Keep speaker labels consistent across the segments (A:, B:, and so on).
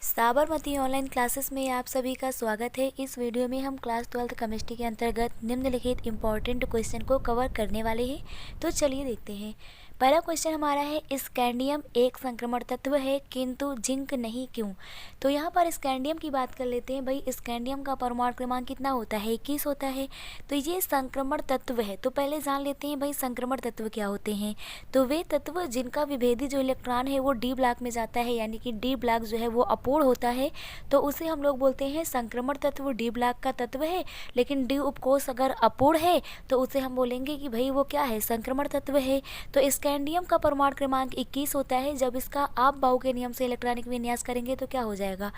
A: Sabarmati online classes में आप सभी का स्वागत है। इस वीडियो में हम क्लास 12th केमिस्ट्री के अंतर्गत निम्नलिखित इम्पॉर्टेंट क्वेश्चन को कवर करने वाले हैं। तो चलिए देखते हैं। पहला क्वेश्चन हमारा है, स्कैंडियम एक संक्रमण तत्व है किंतु जिंक नहीं, क्यों? तो यहाँ पर स्कैंडियम की बात कर लेते हैं। भाई स्कैंडियम का परमाणु क्रमांक कितना होता है? 21 होता है। तो ये संक्रमण तत्व है। तो पहले जान लेते हैं भाई संक्रमण तत्व क्या होते हैं। तो वे तत्व जिनका विभेदी जो इलेक्ट्रॉन है वो डी ब्लॉक में जाता है, यानी कि डी ब्लॉक जो है वो अपूर्ण होता है, तो उसे हम लोग बोलते हैं संक्रमण तत्व। डी ब्लॉक का तत्व है, लेकिन डी उपकोष अगर अपूर्ण है तो उसे हम बोलेंगे कि भाई वो क्या है? संक्रमण तत्व है। तो स्कैंडियम का परमाणु क्रमांक 21 होता है। जब इसका आप बाउ के नियम से इलेक्ट्रॉनिक विन्यास करेंगे तो क्या हो जाएगा?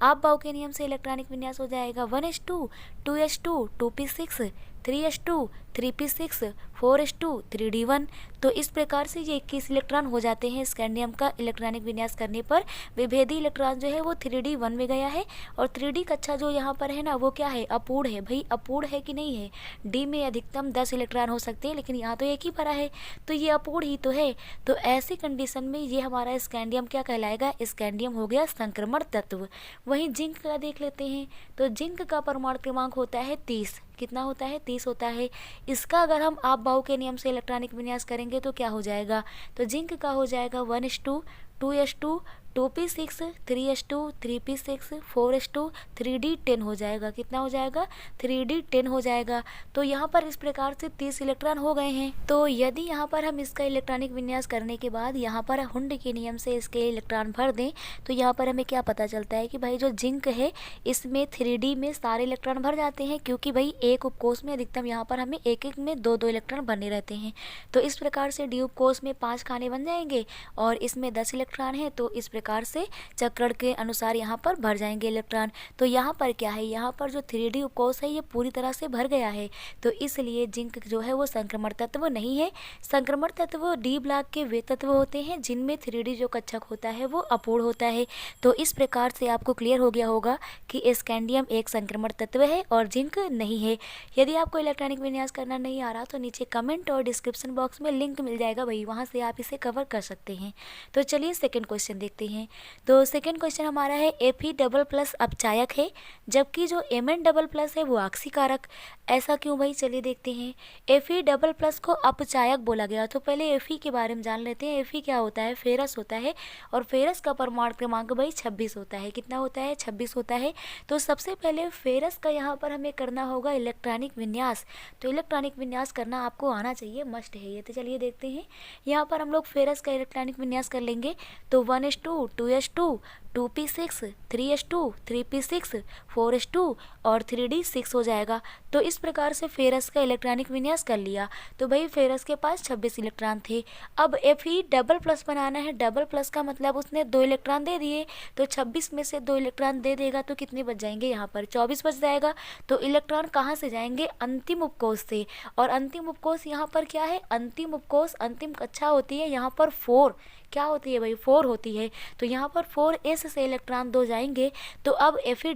A: आप बाउ के नियम से इलेक्ट्रॉनिक विन्यास हो जाएगा 1s2 2s2 2p6 3s2 3p6 4s2 3d1। तो इस प्रकार से ये 21 इलेक्ट्रॉन हो जाते हैं स्कैंडियम का इलेक्ट्रॉनिक विन्यास करने पर। विभेदी इलेक्ट्रॉन जो है वो 3d1 में गया है, और 3d कक्षा जो यहाँ पर है ना वो क्या है? अपूर्ण है। भाई अपूर्ण है कि नहीं है? डी में अधिकतम 10 इलेक्ट्रॉन हो सकते हैं, लेकिन यहाँ तो एक ही भरा है, तो ये अपूर्ण ही तो है। तो ऐसी कंडीशन में ये हमारा स्कैंडियम क्या कहलाएगा? स्कैंडियम हो गया संक्रमण तत्व। वहीं जिंक का देख लेते हैं। तो जिंक का परमाणु क्रमांक होता है 30। कितना होता है? 30 होता है। इसका अगर हम आप बाउ के नियम से इलेक्ट्रॉनिक विन्यास करेंगे तो क्या हो जाएगा? तो जिंक का हो जाएगा 1s2 2s2 2p6 3s2 3p6 4s2 3d10 हो जाएगा। कितना हो जाएगा? 3d10 हो जाएगा। तो यहाँ पर इस प्रकार से 30 इलेक्ट्रॉन हो गए हैं। तो यदि यहाँ पर हम इसका इलेक्ट्रॉनिक विन्यास करने के बाद यहाँ पर हुंड के नियम से इसके इलेक्ट्रॉन भर दें तो यहाँ पर हमें क्या पता चलता है कि भाई जो जिंक है इसमें 3d में सारे इलेक्ट्रॉन भर जाते हैं, क्योंकि भाई एक उपकोष में अधिकतम यहाँ पर हमें एक एक में दो इलेक्ट्रॉन भरने रहते हैं। तो इस प्रकार से डी उपकोष में 5 खाने बन जाएंगे और इसमें 10 इलेक्ट्रॉन है, तो इस प्रकार से चक्रण के अनुसार यहाँ पर भर जाएंगे इलेक्ट्रॉन। तो यहाँ पर क्या है? यहाँ पर जो 3d उपकोष है ये पूरी तरह से भर गया है, तो इसलिए जिंक जो है वो संक्रमण तत्व नहीं है। संक्रमण तत्व डी ब्लॉक के वे तत्व होते हैं जिनमें 3d जो कक्षक होता है वो अपूर्ण होता है। तो इस प्रकार से आपको क्लियर हो गया होगा कि स्कैंडियम एक संक्रमण तत्व है और जिंक नहीं है। यदि आपको इलेक्ट्रॉनिक विन्यास करना नहीं आ रहा तो नीचे कमेंट और डिस्क्रिप्शन बॉक्स में लिंक मिल जाएगा भाई, वहाँ से आप इसे कवर कर सकते हैं। तो चलिए सेकंड क्वेश्चन देखते हैं। तो सेकंड क्वेश्चन हमारा है, Fe++ अपचायक है जबकि जो Mn++ है वो ऑक्सीकारक। ऐसा क्यों भाई? चलिए देखते हैं। Fe++ को अपचायक बोला गया। तो पहले Fe के बारे में जान लेते हैं। Fe क्या होता है? फेरस होता है, और फेरस का परमाणु क्रमांक भाई 26 होता है। कितना होता है? 26 होता है। तो सबसे पहले फेरस का यहाँ पर हमें करना होगा इलेक्ट्रॉनिक विन्यास। तो इलेक्ट्रॉनिक विन्यास करना आपको आना चाहिए, मस्ट है ये। तो चलिए देखते हैं। यहाँ पर हम लोग फेरस का इलेक्ट्रॉनिक विन्यास कर लेंगे। तो 1s2 2s2 2p6 3s2 3p6 4s2 और 3d6 हो जाएगा। तो इस प्रकार से फेरस का इलेक्ट्रॉनिक विन्यास कर लिया। तो भाई फेरस के पास 26 इलेक्ट्रॉन थे। अब Fe++ बनाना है। डबल प्लस का मतलब उसने 2 इलेक्ट्रॉन दे दिए, तो 26 में से 2 इलेक्ट्रॉन दे देगा तो कितने बच जाएंगे? यहाँ पर 24 बच जाएगा। तो इलेक्ट्रॉन कहाँ से जाएंगे? अंतिम उपकोष से। और अंतिम उपकोष यहाँ पर क्या है? अंतिम उपकोष अंतिम कक्षा होती है यहाँ पर 4। क्या होती है भाई? 4 होती है। तो यहाँ पर 4s से इलेक्ट्रॉन 2 जाएंगे। तो अब Fe++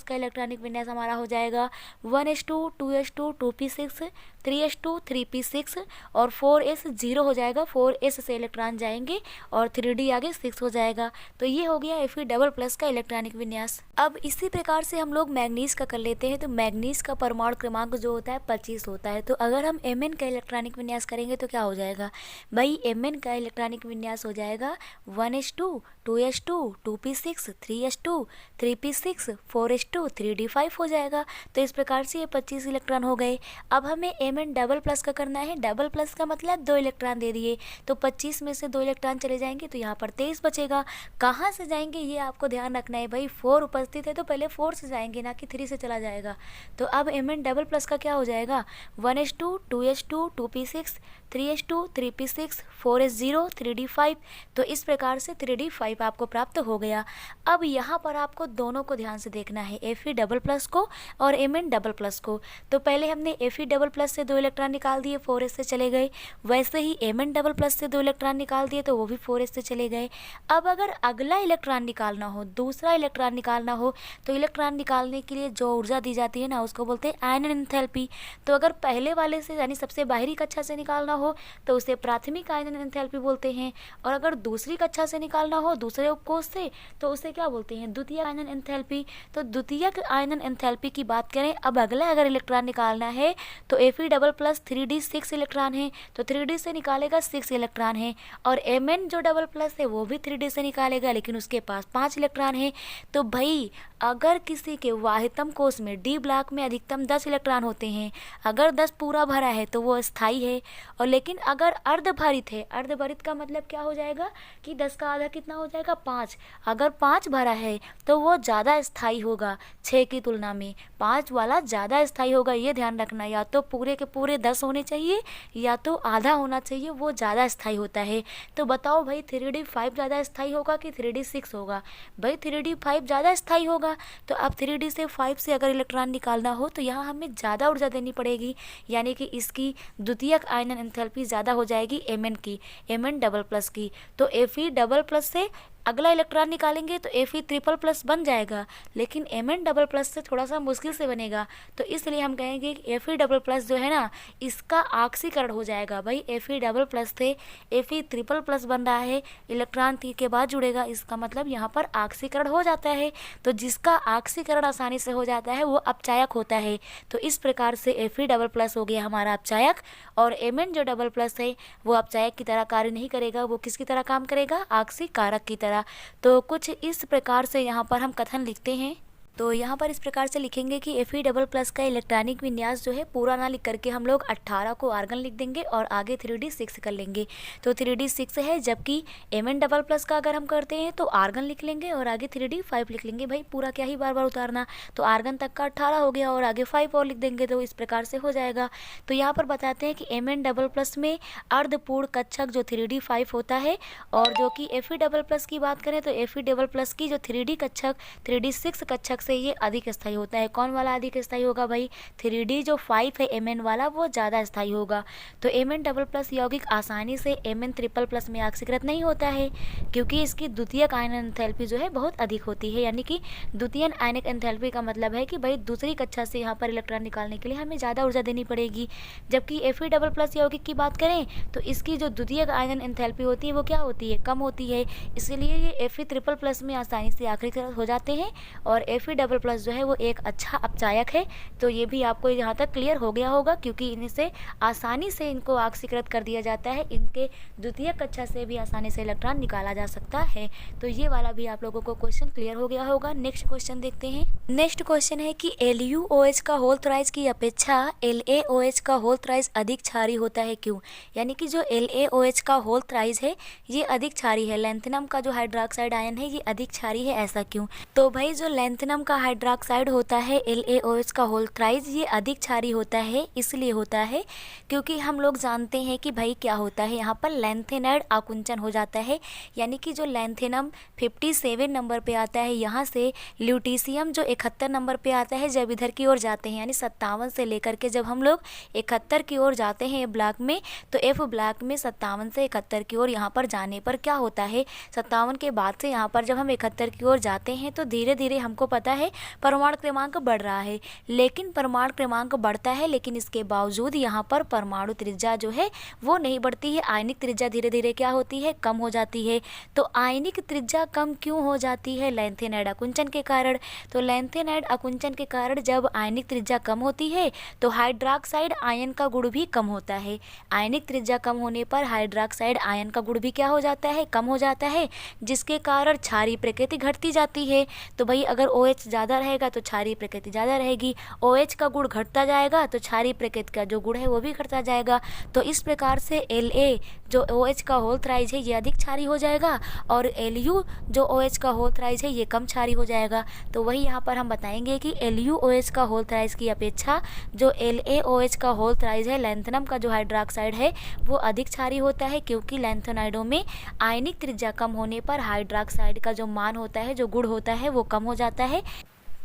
A: का इलेक्ट्रॉनिक विन्यास हमारा हो जाएगा 1s2 2s2 2p6 3s2 3p6 और 4s 0 हो जाएगा। 4s से इलेक्ट्रॉन जाएंगे और 3d आगे 6 हो जाएगा। तो ये हो गया Fe++ का इलेक्ट्रॉनिक विन्यास। अब इसी प्रकार से हम लोग मैग्नीज का कर लेते हैं। तो मैग्नीज का परमाणु क्रमांक जो होता है 25 होता है। तो अगर हम Mn का इलेक्ट्रॉनिक विन्यास करेंगे तो क्या हो जाएगा भाई? Mn का इलेक्ट्रॉनिक विन्यास हो जाएगा 1s2 2s2 2p6 3s2 3p6 4s2 3d5 हो जाएगा। तो इस प्रकार से ये 25 इलेक्ट्रॉन हो गए। अब हमें Mn++ का करना है। डबल प्लस का मतलब 2 इलेक्ट्रॉन दे दिए, तो 25 में से 2 इलेक्ट्रॉन चले जाएंगे तो यहाँ पर 23 बचेगा। कहाँ से जाएंगे ये आपको ध्यान रखना है भाई। 4 उपस्थित है तो पहले 4 से जाएंगे, ना कि 3 से चला जाएगा। तो अब Mn++ का क्या हो जाएगा? 1s2 2s2 2p6 3s2 3p6 4s0 3d5। तो इस प्रकार से 3d5 आपको प्राप्त हो गया। अब यहाँ पर आपको दोनों को ध्यान से देखना है, Fe++ को और Mn++ को। तो पहले हमने Fe++ से 2 इलेक्ट्रॉन निकाल दिए, 4s से चले गए। वैसे ही Mn++ से 2 इलेक्ट्रॉन निकाल दिए तो वो भी 4s से चले गए। अब अगर अगला इलेक्ट्रॉन निकालना हो, दूसरा इलेक्ट्रॉन निकालना हो, तो इलेक्ट्रॉन निकालने के लिए जो ऊर्जा दी जाती है ना उसको बोलते हैं आयनन एंथैल्पी। तो अगर पहले वाले से यानी सबसे बाहरी कक्षा से निकालना हो तो उसे प्राथमिक आयनन एंथैल्पी बोलते हैं, और अगर दूसरी कक्षा से निकालना हो, दूसरे उपकोष से तो उसे क्या बोलते हैं, द्वितीयक आयनन एंथैल्पी। तो द्वितीयक आयनन एंथैल्पी की बात करें, अब अगला अगर इलेक्ट्रॉन निकालना है तो Fe double plus 3d 6 electron है, तो 3d से निकालेगा 6 इलेक्ट्रॉन है, और Mn जो डबल प्लस है वो भी 3d से निकालेगा, लेकिन उसके पास 5 इलेक्ट्रॉन है। तो भाई अगर किसी के वाहितम कोष में डी ब्लॉक में अधिकतम 10 इलेक्ट्रॉन होते हैं, अगर 10 पूरा भरा है तो वो स्थायी है, और लेकिन अगर अर्धभरित है, अर्धभरित का मतलब क्या हो जाएगा कि 10 का आधा कितना हो जाएगा, 5। अगर 5 भरा है तो वो ज़्यादा स्थायी होगा, 6 की तुलना में 5 वाला ज़्यादा स्थायी होगा। ये ध्यान रखना, या तो पूरे के पूरे 10 होने चाहिए या तो आधा होना चाहिए, वो ज़्यादा स्थायी होता है। तो बताओ भाई 3d 5 ज़्यादा स्थायी होगा कि 3d 6 होगा? भाई 3d 5 ज़्यादा स्थायी होगा। तो अब 3d से 5 से अगर इलेक्ट्रॉन निकालना हो तो यहाँ हमें ज़्यादा ऊर्जा देनी पड़ेगी, यानी कि इसकी द्वितीयक आयनन एंथैल्पी ज़्यादा हो जाएगी Mn की, Mn डबल प्लस की। तो Fe डबल प्लस से अगला इलेक्ट्रॉन निकालेंगे तो Fe ट्रिपल प्लस बन जाएगा, लेकिन Mn डबल प्लस से थोड़ा सा मुश्किल से बनेगा। तो इसलिए हम कहेंगे कि Fe डबल प्लस जो है ना, इसका ऑक्सीकरण हो जाएगा। भाई Fe डबल प्लस से Fe ट्रिपल प्लस बन रहा है, इलेक्ट्रॉन के बाद जुड़ेगा, इसका मतलब यहाँ पर ऑक्सीकरण हो जाता है। तो जिसका ऑक्सीकरण आसानी से हो जाता है वो अपचायक होता है। तो इस प्रकार से Fe डबल प्लस हो गया हमारा अपचायक, और Mn जो डबल प्लस है वो अपचायक की तरह कार्य नहीं करेगा, वो किसकी तरह काम करेगा, ऑक्सीकारक की तरह। तो कुछ इस प्रकार से यहाँ पर हम कथन लिखते हैं। तो यहाँ पर इस प्रकार से लिखेंगे कि Fe डबल प्लस का इलेक्ट्रॉनिक विन्यास जो है पूरा ना लिख करके हम लोग 18 को आर्गन लिख देंगे और आगे 3d 6 कर लेंगे। तो 3d 6 है, जबकि Mn डबल प्लस का अगर हम करते हैं तो आर्गन लिख लेंगे और आगे 3d 5 लिख लेंगे। भाई पूरा क्या ही बार बार उतारना, तो आर्गन तक का 18 हो गया और आगे 5 और लिख देंगे, तो इस प्रकार से हो जाएगा। तो यहाँ पर बताते हैं कि Mn डबल प्लस में अर्धपूर्ण कक्षक जो 3d 5 होता है, और जो कि Fe डबल प्लस की बात करें तो Fe डबल प्लस की जो 3d कक्षक 3d 6 कक्षक से ये अधिक स्थायी होता है। कौन वाला अधिक स्थायी होगा भाई, 3d जो 5 है Mn वाला वो ज़्यादा स्थायी होगा। तो Mn डबल प्लस यौगिक आसानी से Mn ट्रिपल प्लस में ऑक्सीकृत नहीं होता है, क्योंकि इसकी द्वितीयक आयनन एंथैल्पी जो है बहुत अधिक होती है। यानी कि द्वितीय आयनिक एंथैल्पी का मतलब है कि भाई दूसरी कक्षा से यहाँ पर इलेक्ट्रॉन निकालने के लिए हमें ज़्यादा ऊर्जा देनी पड़ेगी। जबकि Fe डबल प्लस यौगिक की बात करें तो इसकी जो द्वितीयक आयनन एंथैल्पी होती है वो क्या होती है, कम होती है, इसलिए ये Fe ट्रिपल प्लस में आसानी से ऑक्सीकृत हो जाते हैं। और Fe डबल प्लस जो है वो एक अच्छा अपचायक है। तो ये भी आपको यहाँ तक क्लियर हो गया होगा, क्योंकि इनसे आसानी से इनको ऑक्सीकृत कर दिया जाता है, इनके द्वितीय कक्षा से भी आसानी से इलेक्ट्रॉन निकाला जा सकता है। तो ये वाला भी आप लोगों को क्वेश्चन क्लियर हो गया होगा। नेक्स्ट क्वेश्चन देखते हैं। नेक्स्ट क्वेश्चन है कि LuOH का होल थ्राइस की अपेक्षा LaOH का होल थ्राइस अधिक क्षारीय होता है, क्यों? यानी कि जो LaOH का होल थ्राइस है ये अधिक क्षारीय है, लैंथेनम का जो हाइड्रोक्साइड आयन है ये अधिक क्षारीय है, ऐसा क्यों? तो भाई जो लैंथेनम का हाइड्रोक्साइड होता है LaOH का होल थ्राइस ये अधिक क्षारीय होता है, इसलिए होता है क्योंकि हम लोग जानते हैं कि भाई क्या होता है, यहाँ पर लैंथेनाइड आकुंचन हो जाता है। यानी कि जो लैंथेनम 57 नंबर पे आता है, यहाँ से ल्यूटीशियम जो 71 नंबर पे आता है, जब इधर की ओर जाते हैं यानी 57 से लेकर के जब हम लोग 71 की ओर जाते हैं ब्लॉक में, तो F ब्लॉक में 57 से 71 की ओर यहाँ पर जाने पर क्या होता है, 57 के बाद से यहाँ पर जब हम 71 की ओर जाते हैं तो धीरे धीरे हमको पता है परमाणु क्रमांक बढ़ रहा है। लेकिन परमाणु क्रमांक बढ़ता है, लेकिन इसके बावजूद यहाँ पर परमाणु त्रिज्या जो है वो नहीं बढ़ती है, आयनिक त्रिज्या धीरे धीरे क्या होती है, कम हो जाती है। तो आयनिक त्रिज्या कम क्यों हो जाती है, लैंथेनाइड आकुंचन के कारण। तो लैंथेनाइड आकुंचन के कारण जब आयनिक त्रिज्या कम होती है तो हाइड्रोक्साइड आयन का गुण भी कम होता है। आयनिक त्रिज्या कम होने पर हाइड्रोक्साइड आयन का गुण भी क्या हो जाता है, कम हो जाता है, जिसके कारण क्षारीय प्रकृति घटती जाती है। तो भाई अगर OH ज़्यादा रहेगा तो क्षारीय प्रकृति ज़्यादा रहेगी, OH का गुण घटता जाएगा तो क्षारीय प्रकृति का जो गुण है वो भी घटता जाएगा। तो इस प्रकार से La जो OH का होल थ्राइस है ये अधिक क्षारीय हो जाएगा, और Lu जो OH का होल थ्राइस है ये कम क्षारीय हो जाएगा। तो वही यहाँ पर हम बताएंगे कि LuOH का होल थ्राइस की अपेक्षा जो LaOH का होल थ्राइस है, लैंथेनम का जो हाइड्रोक्साइड है वो अधिक क्षारीय होता है, क्योंकि लैंथेनाइडों में आयनिक त्रिज्या कम होने पर हाइड्रोक्साइड का जो मान होता है, जो गुण होता है वो कम हो जाता है।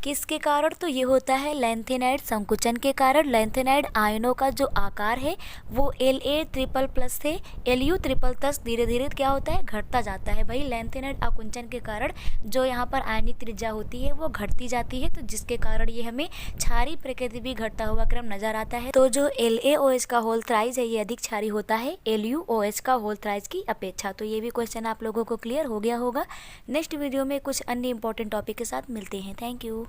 A: किसके कारण? तो ये होता है लैंथेनाइड संकुचन के कारण। लैंथेनाइड आयनों का जो आकार है वो La++ से Lu तक धीरे धीरे क्या होता है, घटता जाता है। भाई लैंथेनाइड आकुंचन के कारण जो यहाँ पर आयनिक त्रिज्या होती है वो घटती जाती है, तो जिसके कारण ये हमें क्षारीय प्रकृति भी घटता हुआ क्रम नजर आता है। तो जो LaOH का होल थ्राइस है ये अधिक क्षारीय होता है LuOH का होल थ्राइस की अपेक्षा। तो ये भी क्वेश्चन आप लोगों को क्लियर हो गया होगा। नेक्स्ट वीडियो में कुछ अन्य इंपॉर्टेंट टॉपिक के साथ मिलते हैं। Thank you.